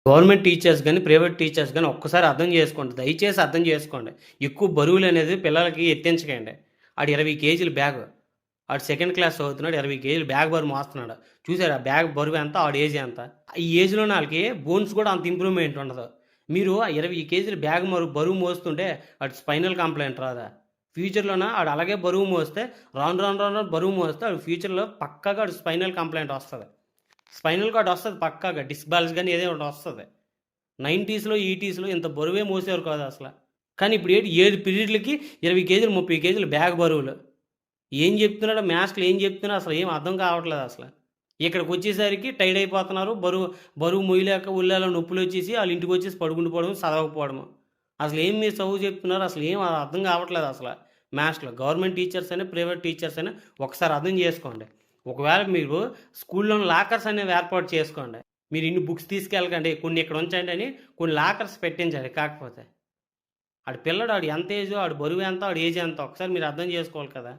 Government teachers గాని, private teachers గాని ఒక్కసారి అర్థం చేసుకోండి. దయచేసి అర్థం చేసుకోండి. ఎక్కువ బరువులనేది పిల్లలకి ఎత్తించకండి. ఆడు 20 కేజీల బ్యాగు. ఆడు సెకండ్ క్లాస్ చదువుతున్నాడు. 20 కేజీల బ్యాగ్ బరువు మోస్తున్నాడు. చూసారా బ్యాగ్ బరువు ఎంత? ఆడి ఏజ్ ఎంత? ఈ ఏజ్‌లోనే ఆళ్ళకి బోన్స్ కూడా అంత ఇంప్రూవ్‌మెంట్ ఉండదు. మీరు ఆ 20 కేజీల బ్యాగ్ బరువు మోస్తుంటే ఆడికి స్పైనల్ కంప్లెయింట్ రాదా? ఫ్యూచర్‌లోన ఆడు అలాగే బరువు మోస్తే రాను బరువు మోస్తే ఆడు ఫ్యూచర్‌లో పక్కాగా ఆడికి స్పైనల్ కంప్లెయింట్ వస్తది. స్పైనల్ కార్డ్ వస్తది పక్కాగా. డిస్క్ బాల్స్ గాని ఏదో ఒకటి వస్తది. 90స్‌లో, 80స్‌లో ఇంత బరువే మోసేవారు కాదు అసల. కానీ ఇప్పుడు 7 పీరియడ్‌లకి 20 కేజీలు, 30 కేజీలు బ్యాగ్ బరువులు. ఏం చెప్తున్నాడో మ్యాథ్స్‌లో ఏం చెప్తున్నాడో అసలు ఏం అర్థం కావట్లేదు అసల. ఇక్కడికొచ్చేసరికి టైర్డ్ అయిపోతున్నారు. బరువు మొయ్యలేక ఒళ్ళలో నొప్పులొచ్చేసి ఆళ్ళ ఇంటికొచ్చేసి పడుకుండిపోవడం, చదవకపోవడము. అసలేం మీరు చదువు చెప్తున్నారు? అసలు ఏం అర్థం కావట్లేదు అసల మ్యాథ్స్‌లో. గవర్నమెంట్ టీచర్స్ అయినా, ప్రైవేట్ టీచర్స్ అయినా ఒకసారి అర్థం చేసుకోండి. ఒకవేళ మీరు స్కూల్లోని లాకర్స్ అనేవి ఏర్పాటు చేసుకోండి. మీరు ఇన్ని బుక్స్ తీసుకెళ్ళకండి. కొన్ని ఇక్కడ ఉంచండి అని కొన్ని లాకర్స్ పెట్టించండి కాకపోతే. ఆడు పిల్లోడు ఆడు ఎంత ఏజో, ఆడు బరువు ఎంత, ఆడి ఏజ్ ఎంత ఒకసారి మీరు అర్థం చేసుకోవాలి కదా!